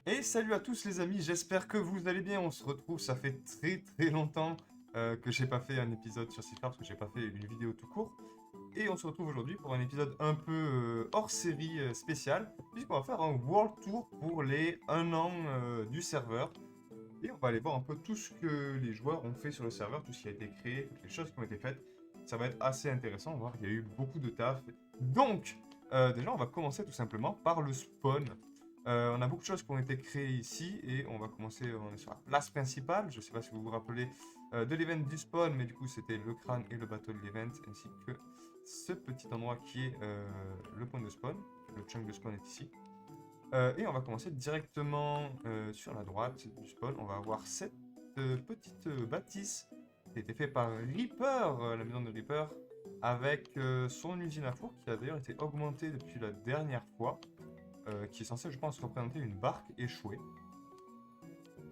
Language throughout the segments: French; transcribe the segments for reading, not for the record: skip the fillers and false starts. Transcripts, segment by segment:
Et salut à tous les amis, j'espère que vous allez bien. On se retrouve, ça fait très longtemps que j'ai pas fait un épisode sur Cypher parce que j'ai pas fait une vidéo tout court. Et on se retrouve aujourd'hui pour un épisode un peu hors série spécial, puisqu'on va faire un World Tour pour les 1 an du serveur. Et on va aller voir un peu tout ce que les joueurs ont fait sur le serveur, tout ce qui a été créé, toutes les choses qui ont été faites. Ça va être assez intéressant, on va voir, il y a eu beaucoup de taf. Donc, déjà on va commencer tout simplement par le spawn. On a beaucoup de choses qui ont été créées ici et on va commencer, on est sur la place principale. Je ne sais pas si vous vous rappelez de l'event du spawn, mais du coup c'était le crâne et le bateau de l'event, ainsi que ce petit endroit qui est le point de spawn. Le chunk de spawn est ici. Et on va commencer directement sur la droite du spawn. On va avoir cette petite bâtisse qui a été faite par Reaper, la maison de Reaper, avec son usine à four qui a d'ailleurs été augmentée depuis la dernière fois, qui est censée, je pense, représenter une barque échouée.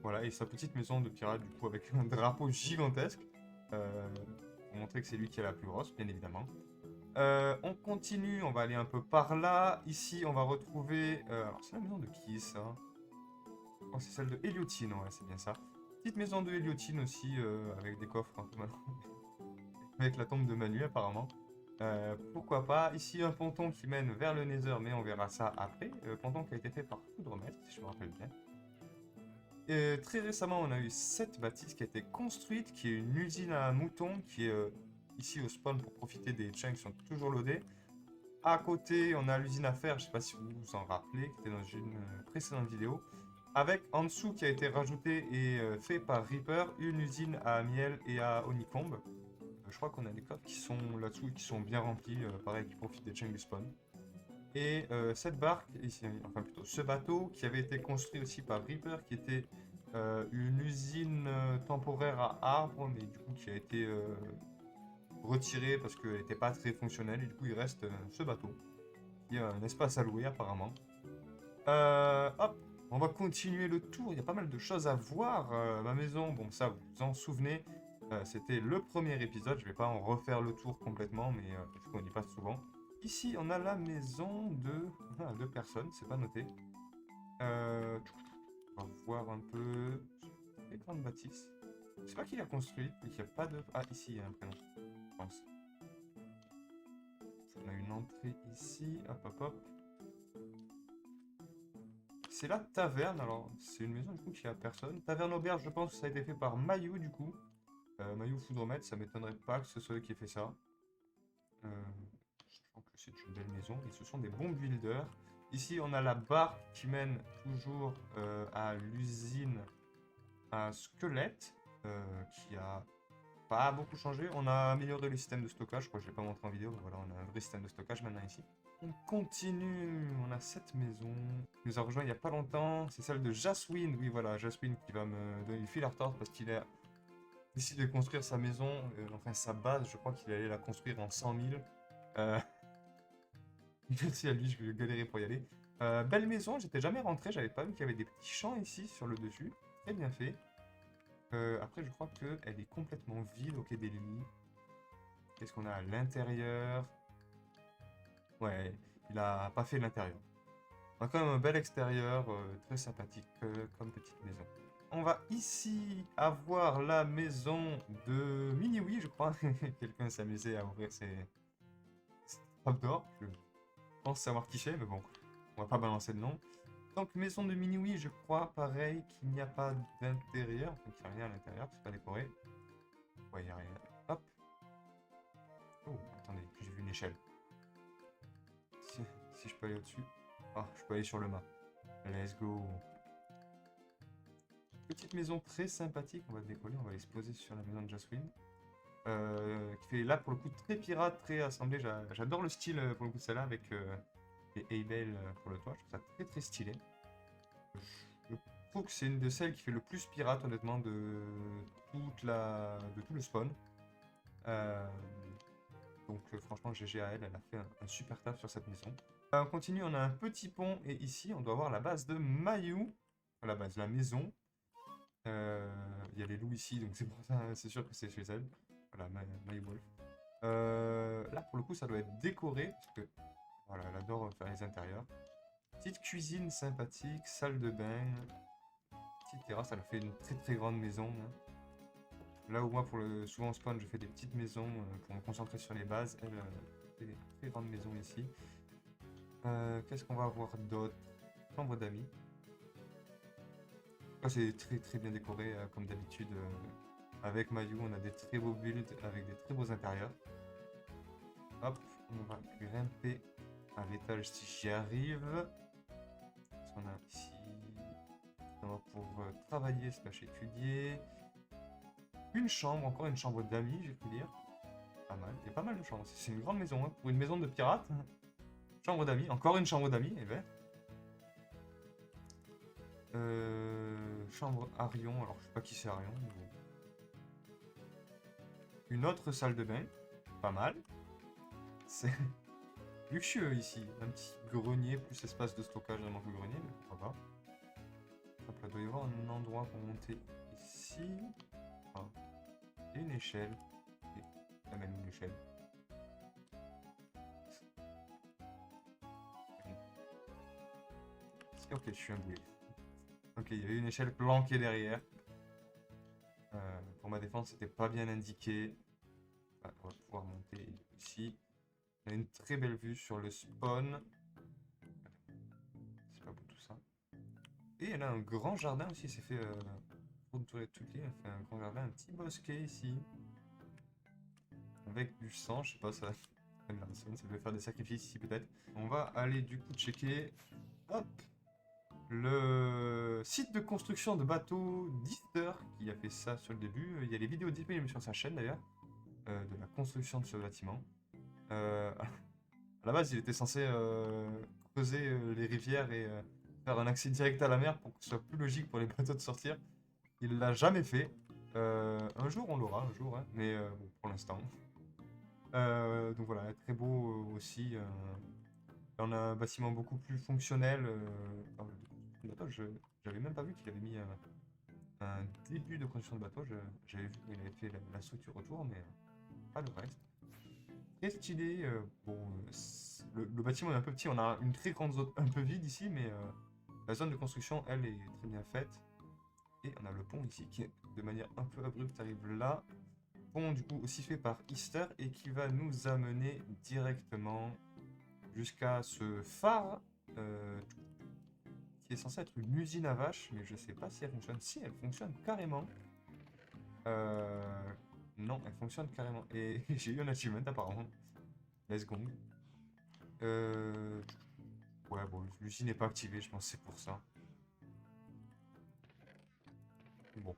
Voilà, et sa petite maison de pirate, du coup, avec un drapeau gigantesque, pour montrer que c'est lui qui est la plus grosse, bien évidemment. On continue, on va aller un peu par là. Ici, on va retrouver... alors, c'est la maison de qui, ça? Oh, c'est celle de Héliotine, ouais, c'est bien ça. Petite maison de Héliotine aussi, avec des coffres un peu maintenant. Avec la tombe de Manu, apparemment. Pourquoi pas. Ici, un ponton qui mène vers le Nether, mais on verra ça après. Ponton qui a été fait par Foudremètre, si je me rappelle bien. Très récemment, on a eu cette bâtisse qui a été construite, qui est une usine à moutons, qui est ici au spawn pour profiter des chunks qui sont toujours loadés. À côté, on a l'usine à fer, je ne sais pas si vous vous en rappelez, qui était dans une précédente vidéo, avec en dessous qui a été rajouté et fait par Reaper, une usine à miel et à honeycomb. Je crois qu'on a des coffres qui sont là-dessous et qui sont bien remplis, pareil, qui profitent des chunks du spawn. Et cette barque, ici, enfin plutôt ce bateau, qui avait été construit aussi par Reaper, qui était une usine temporaire à arbres, mais du coup qui a été retirée parce qu'elle n'était pas très fonctionnelle, et du coup il reste ce bateau. Il y a un espace à louer apparemment. Hop, on va continuer le tour. Il y a pas mal de choses à voir. Ma maison, bon ça vous vous en souvenez, c'était le premier épisode. Je vais pas en refaire le tour complètement, mais parce qu'on y passe souvent. Ici, on a la maison de deux personnes, c'est pas noté. On va voir un peu. Très grande bâtisse. Je sais pas qui l'a construit, mais il n'y a pas de. Ah, ici, il y a un prénom, je pense. On a une entrée ici. Hop, hop, hop. C'est la taverne, alors c'est une maison du coup qui a personne. Taverne auberge, je pense que ça a été fait par Mayou du coup. Mayou Foudremètre, ça m'étonnerait pas que ce soit lui qui ait fait ça. Euh, je pense que c'est une belle maison et ce sont des bons builders. Ici on a la barque qui mène toujours à l'usine à squelette qui a pas beaucoup changé. On a amélioré le système de stockage, je crois que je ne l'ai pas montré en vidéo, mais voilà, on a un vrai système de stockage maintenant ici. On continue, on a cette maison qui nous a rejoint il n'y a pas longtemps, c'est celle de Jaswin, oui voilà, Jaswin qui va me donner le fil à retordre parce qu'il a décidé de construire sa maison, enfin sa base, je crois qu'il allait la construire en 100 000. Euh, merci à lui, je vais galérer pour y aller. Belle maison, j'étais jamais rentré, j'avais pas vu qu'il y avait des petits champs ici sur le dessus, très bien fait. Après je crois qu'elle est complètement vide au quai des lits. Qu'est-ce qu'on a à l'intérieur? Ouais, il a pas fait l'intérieur. On a quand même un bel extérieur, très sympathique comme petite maison. On va ici avoir la maison de Miniwi, je crois. Quelqu'un s'amusait à ouvrir ses trappes d'or. Je pense savoir qui c'est, mais bon, on va pas balancer le nom. Donc maison de Miniwi, je crois, pareil, qu'il n'y a pas d'intérieur. Donc il n'y a rien à l'intérieur, c'est pas décoré. Ouais, il n'y a rien. Hop. Oh, attendez, j'ai vu une échelle. Si, si je peux aller au-dessus. Ah, je peux aller sur le mât. Let's go. Petite maison très sympathique, on va décoller, on va aller se poser sur la maison de Jaswin. Qui fait là pour le coup très pirate, très assemblé. J'adore le style pour le coup de celle-là avec les Aibel pour le toit. Je trouve ça très stylé. Je trouve que c'est une de celles qui fait le plus pirate honnêtement de tout le spawn. Euh, donc franchement GG à elle, elle a fait un super taf sur cette maison. On continue, on a un petit pont et ici on doit avoir la base de Mayu. La base, la maison. Il y a les loups ici, donc c'est pour ça, c'est sûr que c'est chez elle. Voilà, My Wolf. Là, pour le coup, ça doit être décoré, parce que voilà, elle adore faire les intérieurs. Petite cuisine sympathique, salle de bain, petite terrasse. Elle a fait une très très grande maison, hein. Là où moi, souvent au spawn, je fais des petites maisons pour me concentrer sur les bases. Elle fait des très grandes maisons ici. Qu'est-ce qu'on va avoir d'autre? Chambre d'amis. Ah, c'est très très bien décoré, comme d'habitude. Avec Mayu, on a des très beaux builds avec des très beaux intérieurs. Hop, on va grimper à l'étage si j'y arrive. Qu'est-ce qu'on a ici? On va pour travailler, slash étudier. Une chambre, encore une chambre d'amis, j'ai pu dire. Pas mal, il y a pas mal de chambres. C'est une grande maison, hein. Pour une maison de pirate. Chambre d'amis, encore une chambre d'amis, eh ben. Chambre Arion, alors je sais pas qui c'est Arion. Mais bon. Une autre salle de bain, pas mal. C'est luxueux ici. Un petit grenier plus espace de stockage vraiment que le grenier, mais pourquoi pas. Hop là, il doit y avoir un endroit pour monter ici. Ah. Et une échelle. Et la même une échelle. Ok, je suis un boulet. Ok, il y avait une échelle planquée derrière. Pour ma défense, c'était pas bien indiqué. On va pouvoir monter ici. On a une très belle vue sur le spawn. C'est pas beau tout ça. Et elle a un grand jardin aussi. C'est fait pour une toilette toute liée. Elle fait un grand jardin, un petit bosquet ici. Avec du sang, je sais pas, ça. Ça devait faire des sacrifices ici peut-être. On va aller du coup checker. Hop! Le site de construction de bateaux d'Easter qui a fait ça sur le début. Il y a les vidéos disponibles sur sa chaîne d'ailleurs. De la construction de ce bâtiment. À la base, il était censé creuser les rivières et faire un accès direct à la mer pour que ce soit plus logique pour les bateaux de sortir. Il l'a jamais fait. Un jour, on l'aura, un jour, hein, mais bon, pour l'instant. Donc voilà, très beau aussi. On a un bâtiment beaucoup plus fonctionnel. Attends, j'avais même pas vu qu'il avait mis un début de construction de bateau. J'avais vu qu'il avait fait la structure autour, mais pas le reste. Très stylé. Bon, le bâtiment est un peu petit. On a une très grande zone un peu vide ici, mais la zone de construction, elle, est très bien faite. Et on a le pont ici qui, de manière un peu abrupte, arrive là. Pont, du coup, aussi fait par Easter et qui va nous amener directement jusqu'à ce phare qui est censé être une usine à vaches, mais je sais pas si elle fonctionne. Si, elle fonctionne carrément. Non, elle fonctionne carrément. Et j'ai eu un achievement apparemment. Let's go. Ouais, bon, l'usine n'est pas activée, je pense que c'est pour ça. Bon.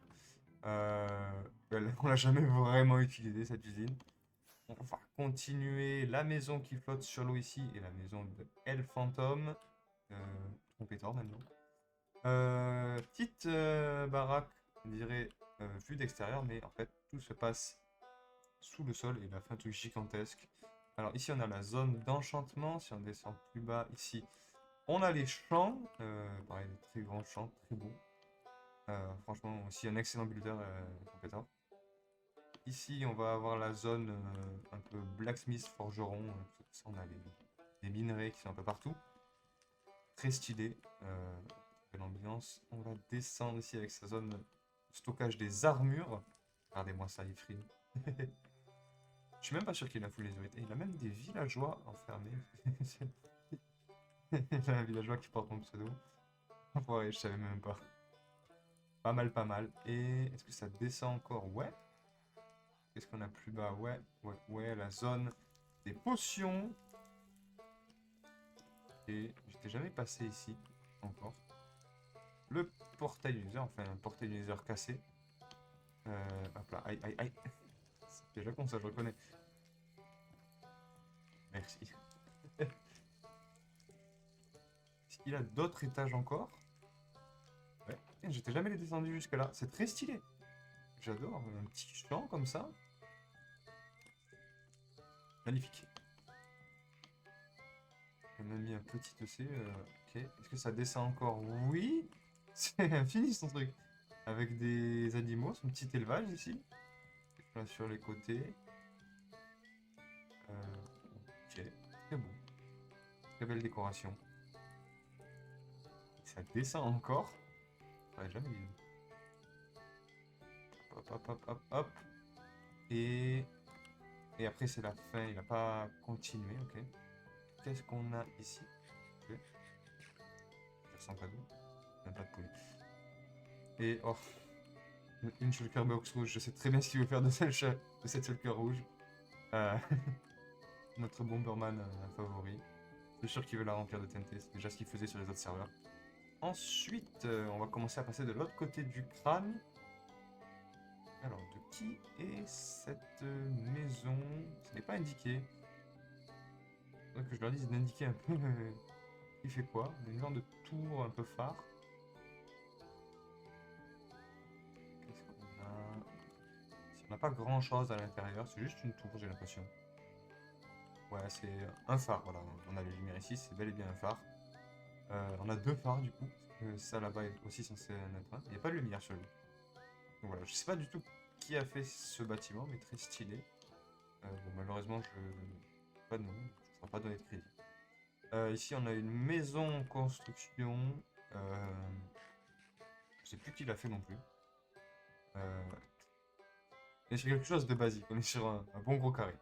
On l'a jamais vraiment utilisé cette usine. On va continuer la maison qui flotte sur l'eau ici et la maison de El Phantom. Trompeteur maintenant. Petite baraque, on dirait vue d'extérieur, mais en fait tout se passe sous le sol et il a fait un truc gigantesque. Alors ici on a la zone d'enchantement, si on descend plus bas ici, on a les champs, pareil, des très grands champs, très beaux. Franchement aussi un excellent builder compétent. Ici on va avoir la zone un peu blacksmith, forgeron, on a des minerais qui sont un peu partout. Très stylé, belle ambiance. On va descendre ici avec sa zone de stockage des armures. Regardez-moi ça, il frime. Je suis même pas sûr qu'il a full les autorités. Il a même des villageois enfermés. Il a un villageois qui porte mon pseudo. Ouais, je savais même pas. Pas mal, pas mal. Et est-ce que ça descend encore? Ouais. Qu'est-ce qu'on a plus bas? Ouais, ouais, ouais, la zone des potions. Et j'étais jamais passé ici encore. Le portail du Nether, enfin un portail du Nether cassé. Hop là, aïe, aïe, aïe. C'est déjà con ça, je reconnais. Merci. Est-ce qu'il a d'autres étages encore? Ouais. J'étais jamais descendu jusque là. C'est très stylé. J'adore. Un petit champ comme ça. Magnifique. On a mis un petit EC. Ok. Est-ce que ça descend encore? Oui. C'est infini son truc. Avec des animaux, son petit élevage ici. Là sur les côtés. Ok. Très beau. Très belle décoration. ça descend encore. Ouais, jamais vu. Hop, hop, hop, hop, hop. Et après, c'est la fin. Il n'a pas continué, ok. Qu'est-ce qu'on a ici? Ok. Ça sent pas d'eau. Même pas de poulet. Et oh, une shulker box rouge. Je sais très bien ce qu'il veut faire de cette shulker rouge. Euh, notre Bomberman favori. Je suis sûr qu'il veut la remplir de TNT. C'est déjà ce qu'il faisait sur les autres serveurs. Ensuite, on va commencer à passer de l'autre côté du crâne. Alors, de qui est cette maison? Ce n'est pas indiqué. Donc je leur dise d'indiquer un peu qui fait quoi. Une genre de tour un peu phare. Qu'est-ce qu'on a? On n'a pas grand chose à l'intérieur, c'est juste une tour, j'ai l'impression. Ouais, c'est un phare, voilà. On a les lumières ici, c'est bel et bien un phare. On a deux phares du coup, parce que ça là-bas est aussi censé en être un. Il n'y a pas de lumière sur lui. Donc voilà, je sais pas du tout qui a fait ce bâtiment, mais très stylé. Bon, malheureusement, je n'ai pas de nom, je ne pourrai pas donner de crédit. Ici, on a une maison en construction. Je sais plus qui l'a fait non plus. On est sur quelque chose de basique, on est sur un bon gros carré.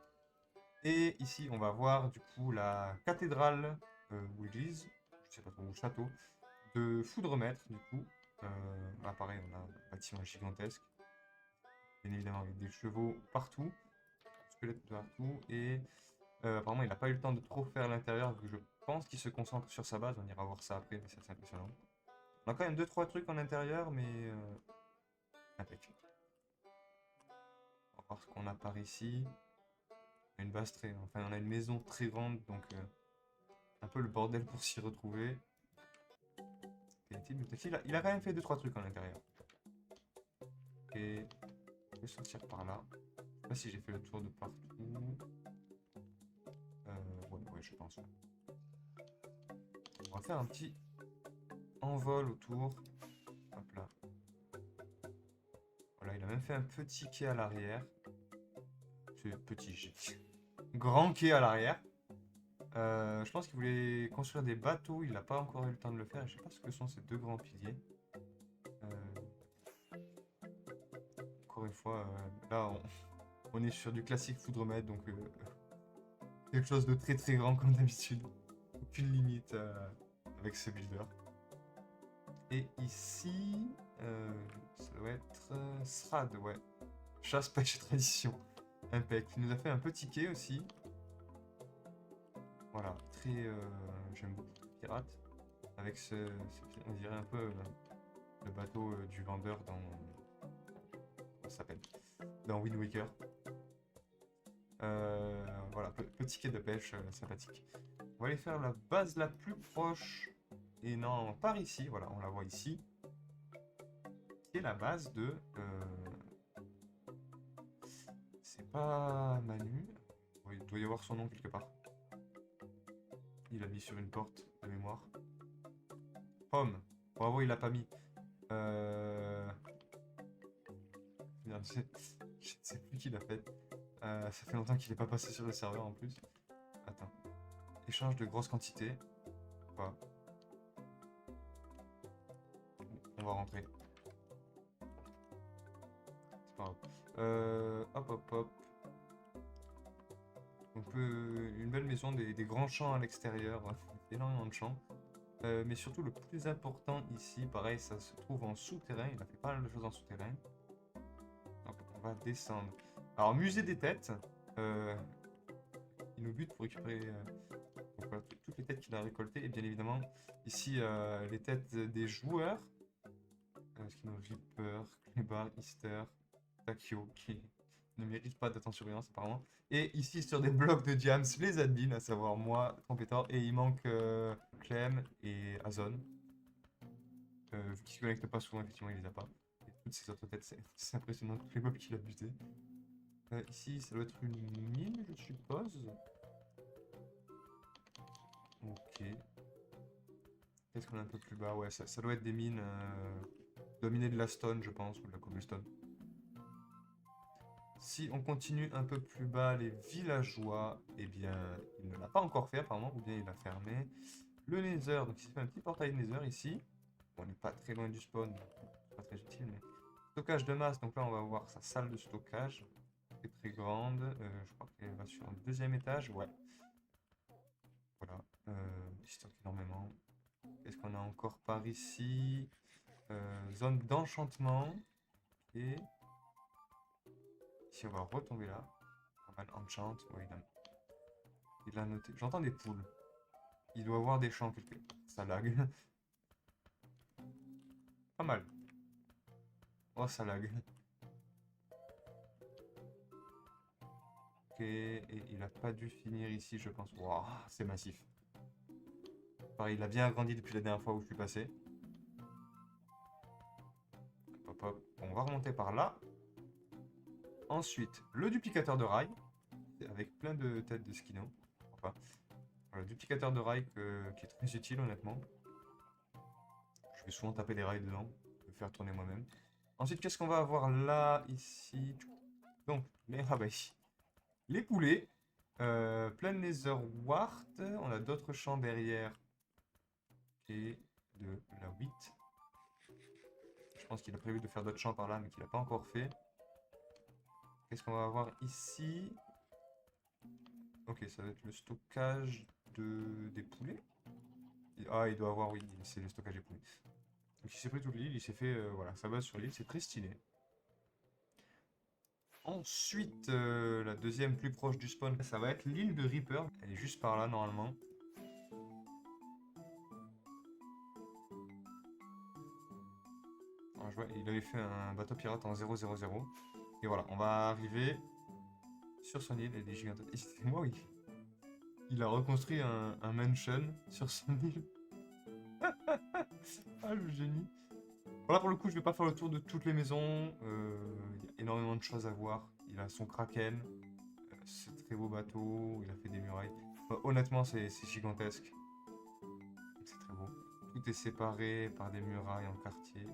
Et ici, on va voir du coup la cathédrale ou église, je sais pas trop, ou château, de Foudremètre du coup. Là, pareil, on a un bâtiment gigantesque, bien évidemment avec des chevaux partout, squelettes partout, et apparemment il n'a pas eu le temps de trop faire l'intérieur, vu que je pense qu'il se concentre sur sa base, on ira voir ça après, mais c'est assez impressionnant. On a quand même 2-3 trucs en intérieur, mais impeccable. On va voir ce qu'on a par ici. Une base très... Enfin, on a une maison très grande, donc un peu le bordel pour s'y retrouver. Il a quand même fait 2-3 trucs en intérieur. Et je vais sortir par là. Je sais pas si j'ai fait le tour de partout. Ouais, je pense. On va faire un petit envol autour. Hop là. Voilà, il a même fait un petit quai à l'arrière. C'est petit, grand quai à l'arrière. Je pense qu'il voulait construire des bateaux, il n'a pas encore eu le temps de le faire. Je sais pas ce que sont ces deux grands piliers. Encore une fois, là on est sur du classique Foudremètre, donc quelque chose de très très grand comme d'habitude. Aucune limite avec ce builder. Et ici, ça doit être Srad, ouais. Chasse, pêche et tradition. Impec. Il nous a fait un petit quai aussi. Voilà, très... j'aime beaucoup pirate. Avec on dirait un peu le bateau du vendeur dans... Comment ça s'appelle? Dans Wind Waker. Voilà, petit quai de pêche sympathique. On va aller faire la base la plus proche. Et non, par ici, voilà, on la voit ici. Qui est la base de... C'est pas Manu. Oui, il doit y avoir son nom quelque part. Il a mis sur une porte de mémoire. Pomme. Bravo, il l'a pas mis. Merde, je ne sais plus qui l'a fait. Ça fait longtemps qu'il n'est pas passé sur le serveur en plus. Attends. Échange de grosses quantités. Quoi? On va rentrer. C'est pas grave. Hop, hop, hop. Donc une belle maison, des grands champs à l'extérieur. Énormément de champs. Mais surtout, le plus important ici, pareil, ça se trouve en souterrain. Il a fait pas mal de choses en souterrain. Donc, on va descendre. Alors, musée des têtes. Il nous bute pour récupérer donc, voilà, toutes les têtes qu'il a récoltées. Et bien évidemment, ici, les têtes des joueurs. Reaper, Klebar, Easter, Takio, qui ne méritent pas d'attention-surveillance apparemment. Et ici, sur des blocs de Diams, les admins, à savoir moi, Trompetor, et il manque Clem et Azon. Vu qu'ils se connectent pas souvent, effectivement, il les a pas. Et toutes ces autres têtes, c'est impressionnant, tous les mobs qu'il a buté. Ici, ça doit être une mine, je suppose. Ok. Qu'est-ce qu'on a un peu plus bas? Ouais, ça doit être des mines dominées de la stone, je pense, ou de la cobblestone. Si on continue un peu plus bas, les villageois, eh bien, il ne l'a pas encore fait apparemment, ou bien il a fermé. Le Nether, donc il fait un petit portail Nether ici. On n'est pas très loin du spawn, donc c'est pas très utile, mais... Stockage de masse, donc là on va voir sa salle de stockage. Très très grande, je crois qu'elle va sur un deuxième étage, ouais. Voilà, il stocke énormément. Qu'est-ce qu'on a encore par ici? Zone d'enchantement. Et si on va retomber là, pas mal enchant, ouais, il a noté. J'entends des poules. Il doit avoir des champs quelque part. Ça lag. Pas mal. Oh, ça lag. Ok, et il a pas dû finir ici, je pense. Waouh, c'est massif. Pareil, il a bien agrandi depuis la dernière fois où je suis passé. Hop, hop. On va remonter par là. Ensuite, le duplicateur de rails, avec plein de têtes de skino. Enfin, le duplicateur de rails qui est très utile, honnêtement. Je vais souvent taper des rails dedans, le faire tourner moi-même. Ensuite, qu'est-ce qu'on va avoir là, ici? Donc, les rabailles. Les poulets. Plein de nether wart. On a d'autres champs derrière. Et de la wheat. Je pense qu'il a prévu de faire d'autres champs par là, mais qu'il n'a pas encore fait. Qu'est-ce qu'on va avoir ici? Ok, ça va être le stockage des poulets. Ah, il doit avoir, oui, c'est le stockage des poulets. Donc il s'est pris toute l'île, il s'est fait, voilà, sa base sur l'île, c'est très stylé. Ensuite, la deuxième plus proche du spawn, ça va être l'île de Reaper. Elle est juste par là, normalement. Alors, je vois, il avait fait un bateau pirate en 000. Et voilà, on va arriver sur son île, elle est gigantesque. Et c'est moi, oui. Il a reconstruit un mansion sur son île. Ah, le génie. Voilà, pour le coup, je vais pas faire le tour de toutes les maisons. Il y a énormément de choses à voir. Il a son kraken, ce très beau bateau, il a fait des murailles. Honnêtement, c'est gigantesque. C'est très beau. Tout est séparé par des murailles en quartier.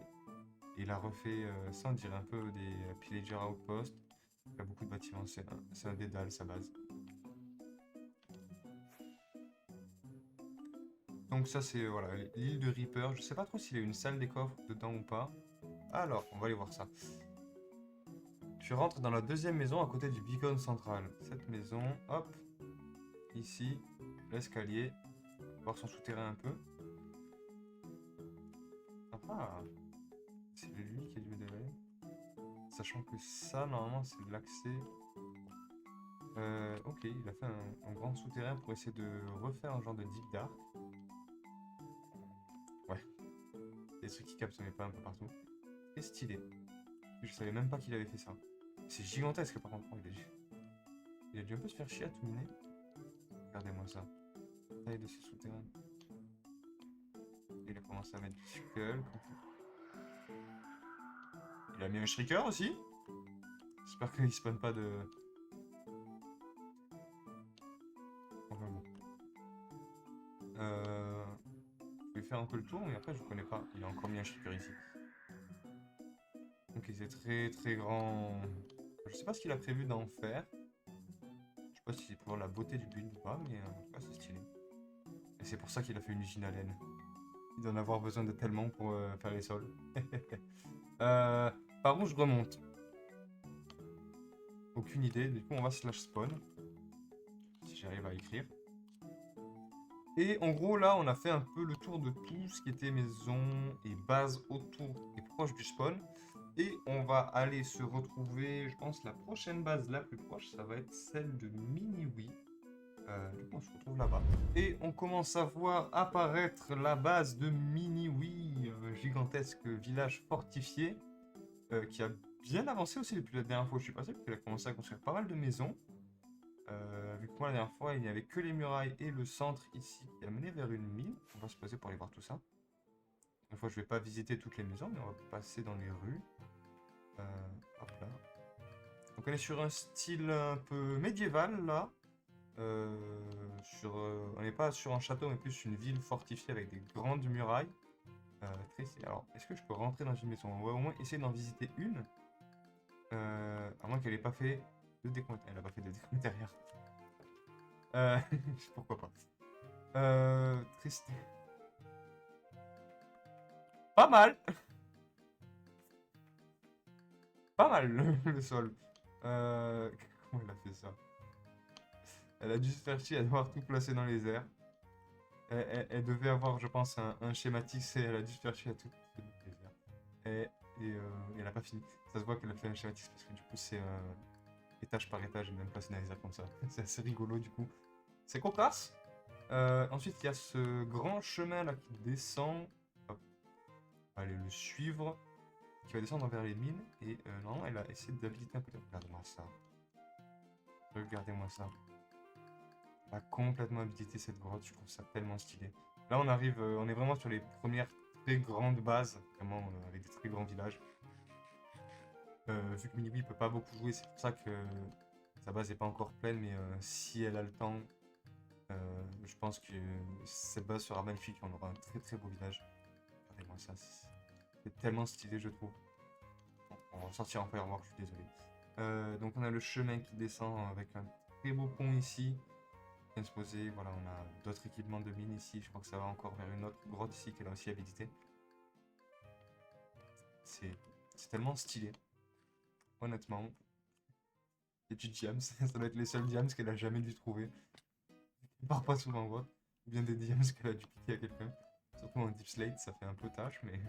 Et il a refait, ça on dirait un peu des pillager outposts. Il a beaucoup de bâtiments, c'est un dédale, sa base. Donc ça c'est voilà l'île de Reaper. Je sais pas trop s'il y a une salle des coffres dedans ou pas. Alors, on va aller voir ça. Tu rentres dans la deuxième maison à côté du beacon central. Cette maison, hop, ici, l'escalier. Voir son souterrain un peu. Ah, c'est lui qui a dû dévaler. Sachant que ça, normalement, c'est de l'accès. Ok, il a fait un grand souterrain pour essayer de refaire un genre de deep dark. Ouais, des trucs qui captent mes pas un peu partout. C'est stylé. Je savais même pas qu'il avait fait ça. C'est gigantesque par contre. Oh, il a dû un peu se faire chier à tout miner. Regardez-moi ça. Taille de ce souterrain. Il a commencé à mettre du skull. Il a mis un shrieker aussi. J'espère qu'il spawn pas de... Enfin bon. Je vais faire un peu le tour, mais après je connais pas. Il a encore mis un shrieker ici. Ok, c'est très très grand. Je sais pas ce qu'il a prévu d'en faire. Je sais pas si c'est pour la beauté du build ou pas, mais en tout cas c'est stylé. Et c'est pour ça qu'il a fait une usine à laine. Il doit en avoir besoin de tellement pour faire les sols. euh, Par où je remonte? Aucune idée. Du coup, on va slash spawn. Si j'arrive à écrire. Et en gros, là, on a fait un peu le tour de tout ce qui était maison et base autour et proche du spawn. Et on va aller se retrouver, je pense, la prochaine base la plus proche, ça va être celle de Miniwi. Du coup, on se retrouve là-bas. Et on commence à voir apparaître la base de Miniwi, gigantesque village fortifié, qui a bien avancé aussi depuis la dernière fois où je suis passé, parce qu'il a commencé à construire pas mal de maisons. Vu que moi, la dernière fois, il n'y avait que les murailles et le centre ici qui a mené vers une mine. On va se poser pour aller voir tout ça. Une fois, je vais pas visiter toutes les maisons, mais on va passer dans les rues. Hop là. Donc on est sur un style un peu médiéval là. On n'est pas sur un château, mais plus une ville fortifiée avec des grandes murailles. Alors, est-ce que je peux rentrer dans une maison? On va au moins essayer d'en visiter une. À moins qu'elle ait pas fait de décompte. Elle a pas fait de décompte derrière. Pourquoi pas. Triste. Pas mal. Pas mal le sol. Comment elle a fait ça? Elle a dû se faire chier à devoir tout placer dans les airs. Elle devait avoir, je pense, un schématique, et elle a dû se faire chier à tout placer dans les airs. Elle a pas fini. Ça se voit qu'elle a fait un schématique parce que du coup c'est étage par étage, même placé dans les airs comme ça. C'est assez rigolo du coup. C'est cocasse. Ensuite il y a ce grand chemin là qui descend. Hop. Allez le suivre. Qui va descendre vers les mines. Et non, elle a essayé d'habiliter un peu. Regardez-moi ça. Regardez-moi ça. Elle a complètement habilité cette grotte. Je trouve ça tellement stylé. Là on arrive, on est vraiment sur les premières très grandes bases. Vraiment avec des très grands villages. Vu que Miniwi peut pas beaucoup jouer, c'est pour ça que sa base n'est pas encore pleine, mais si elle a le temps, je pense que cette base sera magnifique et on aura un très très beau village. Regardez-moi ça, c'est tellement stylé je trouve. Bon, on va sortir en firework, je suis désolé. Donc on a le chemin qui descend avec un très beau pont ici. Bien se poser, voilà, on a d'autres équipements de mine ici, je crois que ça va encore vers une autre grotte ici qu'elle a aussi habilité. C'est tellement stylé, honnêtement. Et du diams, ça doit être les seuls diams qu'elle a jamais dû trouver. Elle part pas souvent en grotte. Ou bien des diams qu'elle a dû piquer à quelqu'un. Surtout en deep slate, ça fait un peu tâche, mais.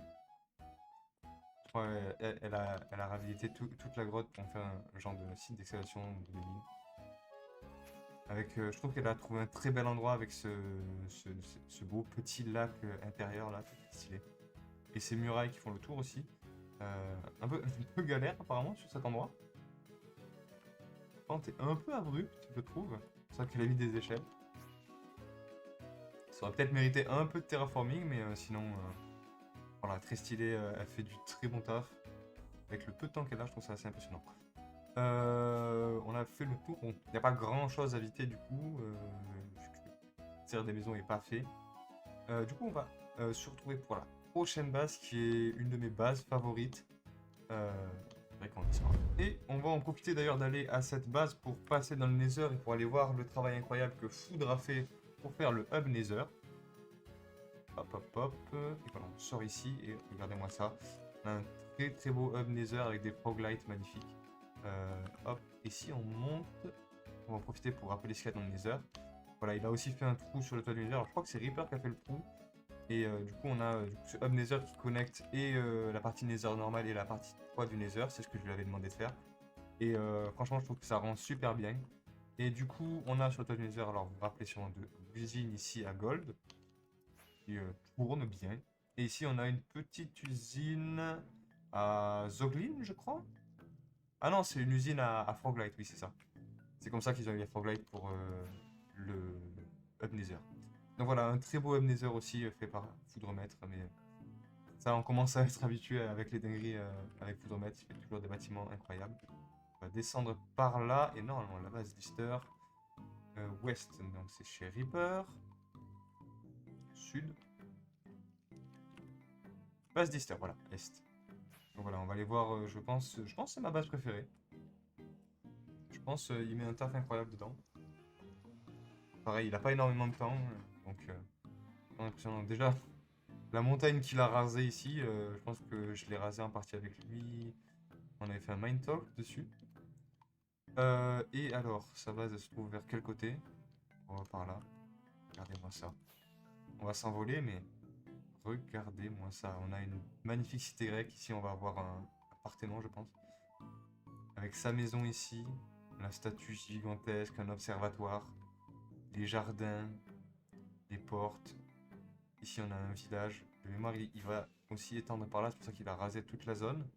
Je crois elle a réhabilité toute la grotte pour faire un genre de site d'excavation de mine. Avec, je trouve qu'elle a trouvé un très bel endroit avec ce beau petit lac intérieur là, tout stylé. Et ces murailles qui font le tour aussi. Un peu galère apparemment sur cet endroit. Pente est un peu abrupte, je trouve. C'est ça qu'elle a mis des échelles. Ça aurait peut-être mérité un peu de terraforming, mais sinon, voilà, très stylé. Elle fait du très bon taf. Avec le peu de temps qu'elle a, je trouve ça assez impressionnant. On a fait le tour. Bon, il n'y a pas grand chose à éviter du coup, vu que le tir des maisons n'est pas fait. Du coup, on va se retrouver pour la prochaine base qui est une de mes bases favorites. Et on va en profiter d'ailleurs d'aller à cette base pour passer dans le Nether et pour aller voir le travail incroyable que Foudre a fait pour faire le hub Nether. Hop hop hop. Et voilà, on sort ici et regardez-moi ça. On a un très très beau hub Nether avec des froglights magnifiques. Hop, ici on monte. On va en profiter pour rappeler ce qu'il y a dans le Nether. Voilà, il a aussi fait un trou sur le toit du Nether. Alors, je crois que c'est Reaper qui a fait le trou. Et du coup, on a ce hub Nether qui connecte et la partie Nether normale et la partie toit du Nether. C'est ce que je lui avais demandé de faire. Et franchement, je trouve que ça rend super bien. Et du coup, on a sur le toit du Nether, alors vous vous rappelez sûrement de l'usine ici à Gold, qui tourne bien. Et ici, on a une petite usine à Zoglin, je crois. Ah non, c'est une usine à Froglight, oui, c'est ça. C'est comme ça qu'ils ont eu les Froglight pour le Hub Nether. Donc voilà, un très beau Hub Nether aussi fait par Foudremaître, mais ça, on commence à être habitué avec les dingueries avec Foudremaître, il fait toujours des bâtiments incroyables. On va descendre par là, et normalement, la base Lister. Ouest, donc c'est chez Reaper. Sud. Base Lister, voilà, Est. Donc voilà, on va aller voir, je pense que c'est ma base préférée. Je pense qu'il met un taf incroyable dedans. Pareil, il a pas énormément de temps, donc impressionnant. Déjà, la montagne qu'il a rasée ici, je pense que je l'ai rasée en partie avec lui. On avait fait un Mind Talk dessus. Et alors, sa base elle se trouve vers quel côté? On va par là. Regardez-moi ça. On va s'envoler, mais regardez-moi ça. On a une magnifique cité grecque. Ici, on va avoir un Parthénon, je pense. Avec sa maison ici, la statue gigantesque, un observatoire, les jardins, les portes. Ici, on a un village. De mémoire, il va aussi étendre par là. C'est pour ça qu'il a rasé toute la zone.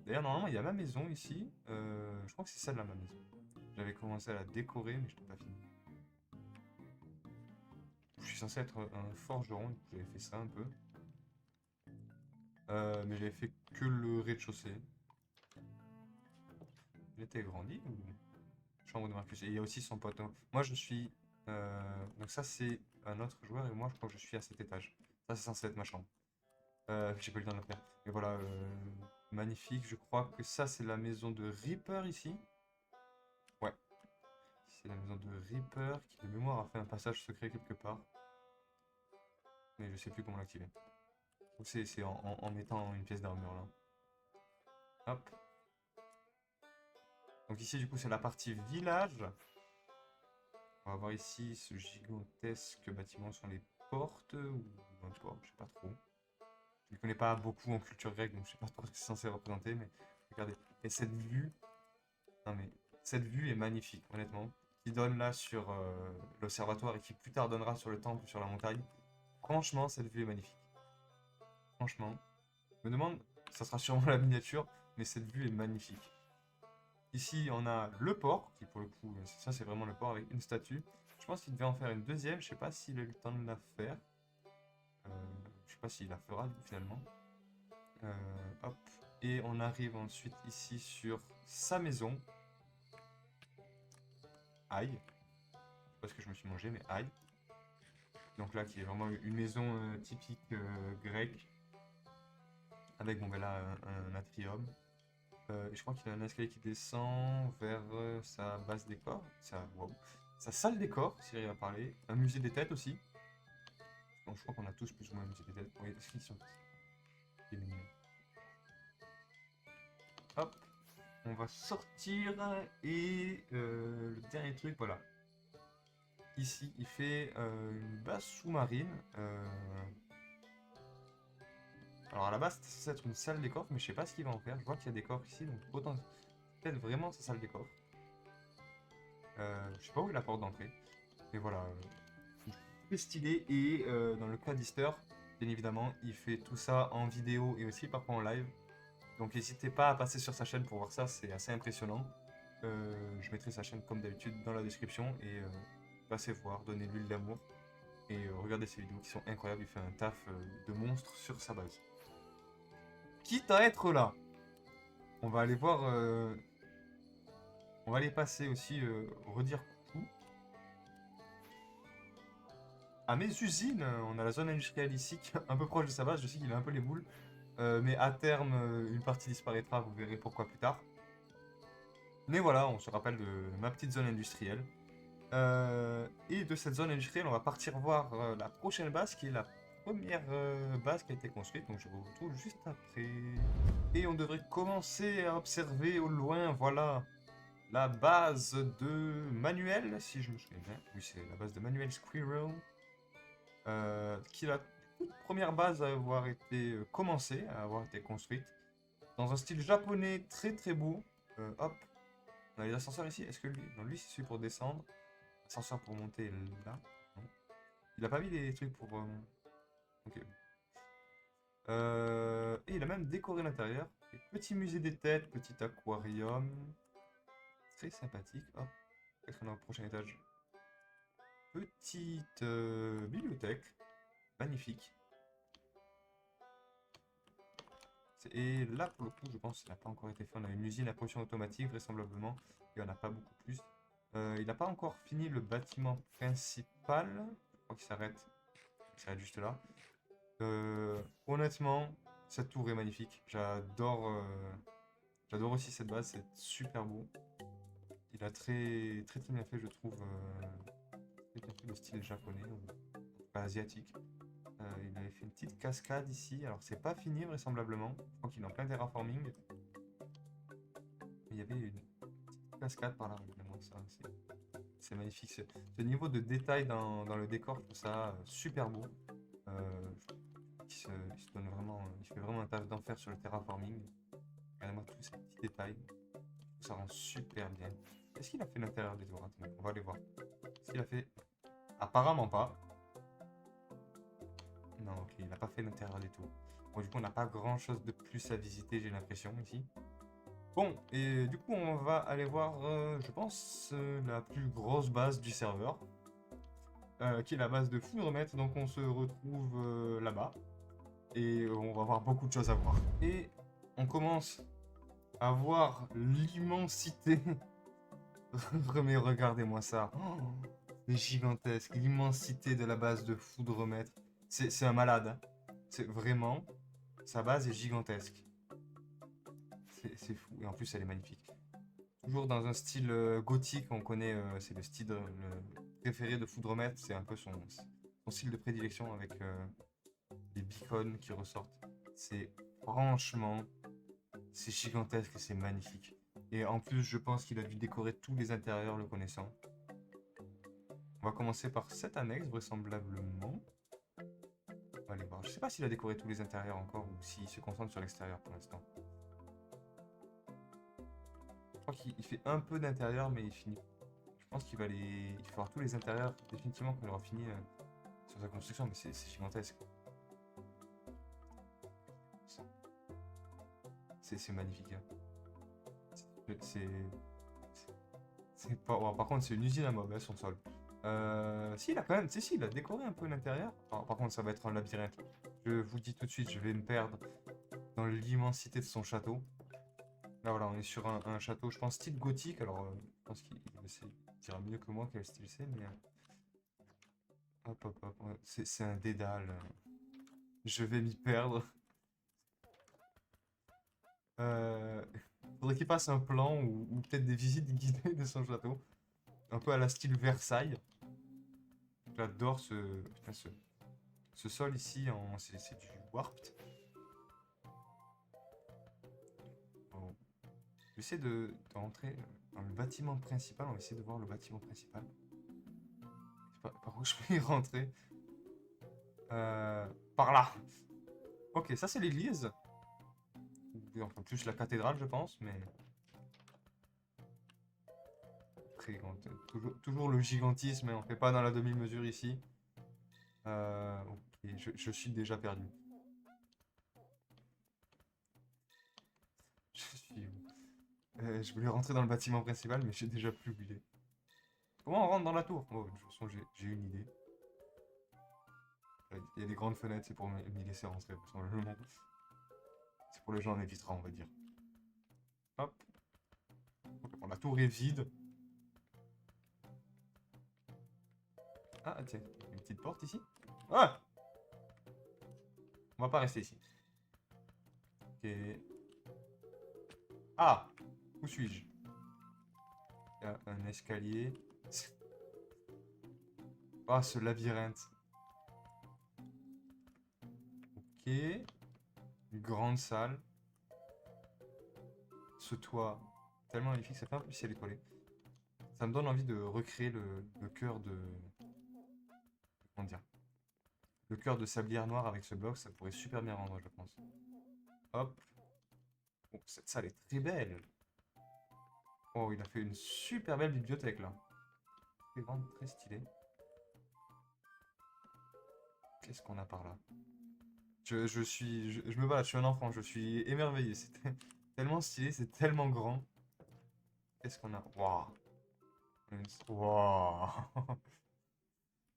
D'ailleurs, normalement, il y a ma maison ici. Je crois que c'est celle-là, ma maison. J'avais commencé à la décorer, mais je n'ai pas fini. Je suis censé être un forgeron, donc j'avais fait ça un peu. Mais j'avais fait que le rez-de-chaussée. Il était grandi ou... Chambre de Marcus. Et il y a aussi son pote. Moi, je suis... Donc ça, c'est un autre joueur, et moi, je crois que je suis à cet étage. Ça, c'est censé être ma chambre. J'ai pas eu le temps de la faire. Et voilà, magnifique. Je crois que ça, c'est la maison de Reaper ici. Ouais. C'est la maison de Reaper qui, de mémoire, a fait un passage secret quelque part. Mais je sais plus comment l'activer. Ou c'est en mettant une pièce d'armure là. Hop. Donc ici du coup c'est la partie village. On va voir ici ce gigantesque bâtiment sur les portes ou un toit, je sais pas trop. Je ne connais pas beaucoup en culture grecque donc je sais pas trop ce que c'est censé représenter mais regardez. Et cette vue, non mais cette vue est magnifique honnêtement. Qui donne là sur l'observatoire et qui plus tard donnera sur le temple sur la montagne. Franchement cette vue est magnifique. Franchement. Je me demande, ça sera sûrement la miniature, mais cette vue est magnifique. Ici, on a le port, qui pour le coup, ça c'est vraiment le port avec une statue. Je pense qu'il devait en faire une deuxième, je sais pas s'il a eu le temps de la faire. Je sais pas s'il la fera finalement. Hop. Et on arrive ensuite ici sur sa maison. Aïe. Je sais pas ce que je me suis mangé, mais aïe. Donc là, qui est vraiment une maison typique grecque. Avec, bon ben là, un atrium. Et je crois qu'il y a un escalier qui descend vers sa base décor. Wow. Sa salle décor, si j'arrive à parler. Un musée des têtes aussi. Donc je crois qu'on a tous plus ou moins un musée des têtes. Oui, description. C'est mignon. Hop. On va sortir. Et le dernier truc, voilà. Ici, il fait une base sous-marine. Alors à la base, c'était censé être une salle des coffres, mais je sais pas ce qu'il va en faire. Je vois qu'il y a des coffres ici, donc peut-être vraiment sa salle des coffres. Je sais pas où est la porte d'entrée. Mais voilà, très stylé. Et dans le cas d'Easter, bien évidemment, il fait tout ça en vidéo et aussi parfois en live. Donc n'hésitez pas à passer sur sa chaîne pour voir ça, c'est assez impressionnant. Je mettrai sa chaîne comme d'habitude dans la description et passez voir, donnez-lui de l'amour. Et regardez ses vidéos qui sont incroyables, il fait un taf de monstre sur sa base. Quitte à être là, on va aller voir, on va aller passer aussi, redire coucou à mes usines. On a la zone industrielle ici, qui est un peu proche de sa base, je sais qu'il a un peu les boules. Mais à terme, une partie disparaîtra, vous verrez pourquoi plus tard. Mais voilà, on se rappelle de ma petite zone industrielle. Et de cette zone industrielle, on va partir voir la prochaine base, qui est la première base qui a été construite. Donc je vous retrouve juste après. Et on devrait commencer à observer au loin, voilà, la base de Manuel, si je me souviens bien. Oui, c'est la base de Manuel Squirrel. Qui est la toute première base à avoir été commencée, à avoir été construite. Dans un style japonais très très beau. Hop, on a les ascenseurs ici. Est-ce que lui... Non, lui c'est celui pour descendre. Ascenseur pour monter là. Non. Il a pas mis des trucs pour... Ok. Et il a même décoré l'intérieur. Petit musée des têtes, petit aquarium. Très sympathique. Hop. Qu'est-ce qu'on a au prochain étage? Petite bibliothèque. Magnifique. Et là, pour le coup, je pense qu'il n'a pas encore été fait. On a une usine à potion automatique, vraisemblablement. Il n'y en a pas beaucoup plus. Il n'a pas encore fini le bâtiment principal. Je crois qu'il s'arrête. Il s'arrête juste là. Honnêtement, cette tour est magnifique. J'adore aussi cette base. C'est super beau. Il a très très très bien fait, je trouve. Très bien fait le style japonais, ou pas asiatique. Il avait fait une petite cascade ici. Alors, c'est pas fini, vraisemblablement. Je crois qu'il est en plein terraforming. Mais il y avait une petite cascade par là. C'est magnifique. Ce niveau de détail dans le décor, je trouve ça super beau. Il se donne vraiment, il fait vraiment un taf d'enfer sur le terraforming. Regardez-moi tous ces petits détails. Ça rend super bien. Est-ce qu'il a fait l'intérieur des tours? Attendez, on va aller voir. Est-ce qu'il a fait... Apparemment pas. Non, ok, il n'a pas fait l'intérieur des tours. Bon, du coup, on n'a pas grand chose de plus à visiter, j'ai l'impression, ici. Bon, et du coup, on va aller voir, je pense, la plus grosse base du serveur. Qui est la base de Foudremètre. Donc, on se retrouve là-bas. Et on va avoir beaucoup de choses à voir. Et on commence à voir l'immensité. Mais regardez-moi ça. Oh, c'est gigantesque. L'immensité de la base de Foudremètre. C'est un malade. Hein. C'est vraiment... Sa base est gigantesque. C'est fou. Et en plus, elle est magnifique. Toujours dans un style gothique. On connaît, c'est le style le préféré de Foudremètre. C'est un peu son style de prédilection avec des beacons qui ressortent. C'est franchement, c'est gigantesque et c'est magnifique. Et en plus, je pense qu'il a dû décorer tous les intérieurs le connaissant. On va commencer par cette annexe, vraisemblablement. On va aller voir. Je sais pas s'il a décoré tous les intérieurs encore ou s'il se concentre sur l'extérieur pour l'instant. Je crois qu'il fait un peu d'intérieur, mais il finit. Je pense qu'il va les. Il fera tous les intérieurs définitivement quand il aura fini sur sa construction, mais c'est gigantesque. C'est magnifique. Hein. C'est. C'est pas. Bon, par contre, c'est une usine à mob, hein, son sol. Si, il a quand même. Si, il a décoré un peu l'intérieur. Par contre, ça va être un labyrinthe. Je vous dis tout de suite, je vais me perdre dans l'immensité de son château. Là, voilà, on est sur un château, je pense, style gothique. Alors, je pense qu'il dira mieux que moi quel style c'est, mais. Hop, hop, hop. Ouais, c'est un dédale. Je vais m'y perdre. Faudrait qu'il fasse un plan ou peut-être des visites guidées de son château. Un peu à la style Versailles. J'adore putain, ce sol ici, c'est du warped. Bon. J'essaie de rentrer dans le bâtiment principal. On va essayer de voir le bâtiment principal. Par où je peux y rentrer? Par là. Ok, ça c'est l'église. Enfin, plus la cathédrale, je pense, mais... Très grande. Toujours le gigantisme, hein, on fait pas dans la demi-mesure ici. Ok, je suis déjà perdu. Je suis où? Je voulais rentrer dans le bâtiment principal, mais j'ai déjà plus où il est. Comment on rentre dans la tour? Oh, de toute façon, j'ai une idée. Il y a des grandes fenêtres, c'est pour m'y laisser rentrer, vraisemblablement. C'est pour les gens en évitera, on va dire. Hop. Bon, la tour est vide. Ah, tiens, une petite porte ici. Ah! On va pas rester ici. Ok. Ah! Où suis-je? Il y a un escalier. Ah, ce labyrinthe. Ok. Une grande salle. Ce toit. Tellement magnifique, ça fait un peu ciel étoilé. Ça me donne envie de recréer le cœur de... Comment dire? Le cœur de Sablière Noire avec ce bloc, ça pourrait super bien rendre, je pense. Hop. Oh, cette salle est très belle. Oh, il a fait une super belle bibliothèque, là. Très grande, très stylée. Qu'est-ce qu'on a par là? Je me balade, je suis un enfant, je suis émerveillé. C'est tellement stylé, c'est tellement grand. Qu'est-ce qu'on a? Waouh! Waouh!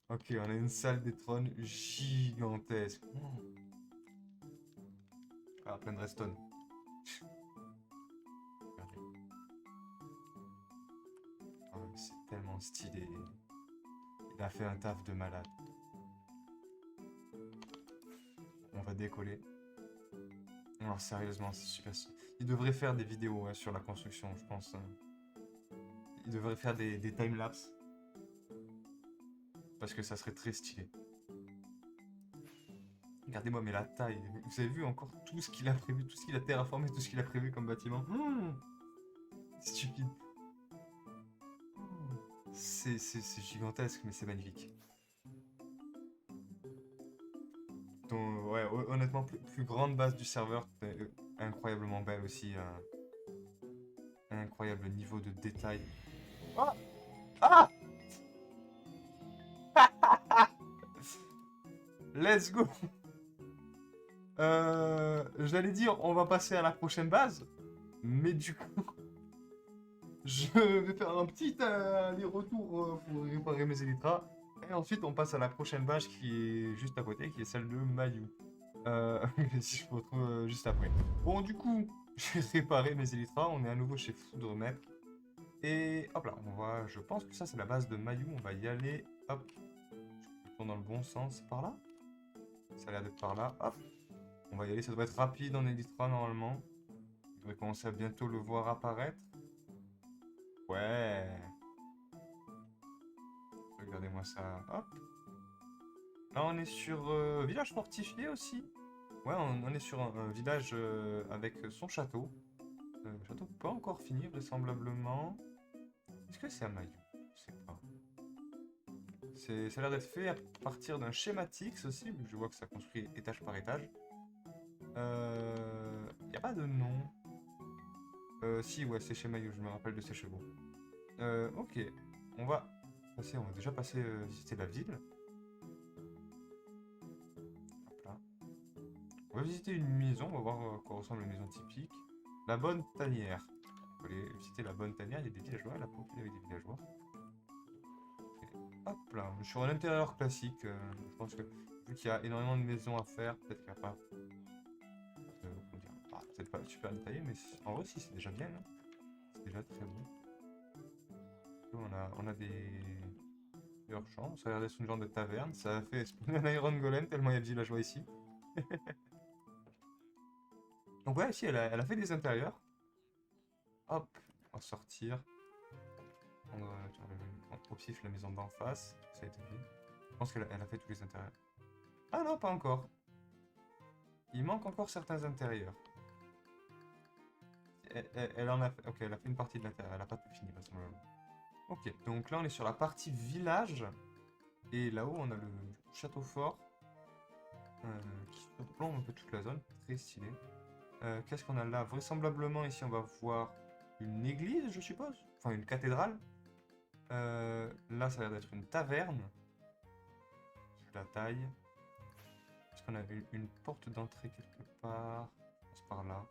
Ok, on a une salle des trônes gigantesque. Oh. Ah, plein de redstone. Regardez. Ah, mais c'est tellement stylé. Il a fait un taf de malade. On va décoller. Alors sérieusement, c'est super stylé. Il devrait faire des vidéos sur la construction, je pense. Il devrait faire des timelapses. Parce que ça serait très stylé. Regardez-moi, mais la taille. Vous avez vu encore tout ce qu'il a prévu, tout ce qu'il a terraformé, tout ce qu'il a prévu comme bâtiment. Stupide. C'est gigantesque, mais c'est magnifique. Donc, ouais, honnêtement, plus grande base du serveur, incroyablement belle aussi. Un incroyable niveau de détail. Ah! Ah! Let's go! J'allais dire, on va passer à la prochaine base, mais du coup, je vais faire un petit aller-retour pour réparer mes élytras. Et ensuite, on passe à la prochaine base qui est juste à côté, qui est celle de Mayu. Si je me retrouve juste après. Bon, du coup, j'ai réparé mes élytras. On est à nouveau chez Foudremaître. Et hop là, je pense que ça, c'est la base de Mayu. On va y aller. Hop. Je tourne dans le bon sens. Par là? Ça a l'air d'être par là. Hop. On va y aller. Ça devrait être rapide en élytra normalement. Je devrais commencer à bientôt le voir apparaître. Ouais. Regardez-moi ça. Hop. Là, on est sur village fortifié aussi. Ouais, on est sur un village avec son château. Château pas encore fini, vraisemblablement. Est-ce que c'est un maillot? Je sais pas. Ça a l'air d'être fait à partir d'un schématique aussi, vu que je vois que ça construit étage par étage. Y a pas de nom. Si, ouais, c'est chez Maillot, je me rappelle de ces chevaux. Ok. On va passer, on va déjà passer visiter la ville. Hop là. On va visiter une maison, on va voir à quoi ressemble une maison typique. La bonne tanière. On va aller visiter la bonne tanière, il y a des villageois, elle a profité avec des villageois. Ok. Hop là, sur un intérieur classique, je pense que vu qu'il y a énormément de maisons à faire, peut-être qu'il n'y a pas, comment dire, peut-être pas super détaillé, mais en vrai si c'est déjà bien, hein. C'est déjà très bon. On a plusieurs chambres, ça a l'air d'être une genre de taverne, ça a fait spawner un Iron Golem tellement il y a de villageois ici. Donc ouais, si, elle a fait des intérieurs. Hop, on va sortir. On pif la maison d'en face, ça a été fait. Je pense qu'elle a fait tous les intérieurs. Ah non, pas encore. Il manque encore certains intérieurs. Elle en a fait, ok, elle a fait une partie de l'intérieur, elle a pas tout fini, vraisemblablement. Ok, donc là on est sur la partie village. Et là-haut on a le château fort. Qui surplombe un peu toute la zone, très stylé. Qu'est-ce qu'on a là? Vraisemblablement ici on va voir une église, je suppose. Enfin une cathédrale. Là ça a l'air d'être une taverne. Je la taille. Est-ce qu'on a une porte d'entrée quelque part? Je pense par là.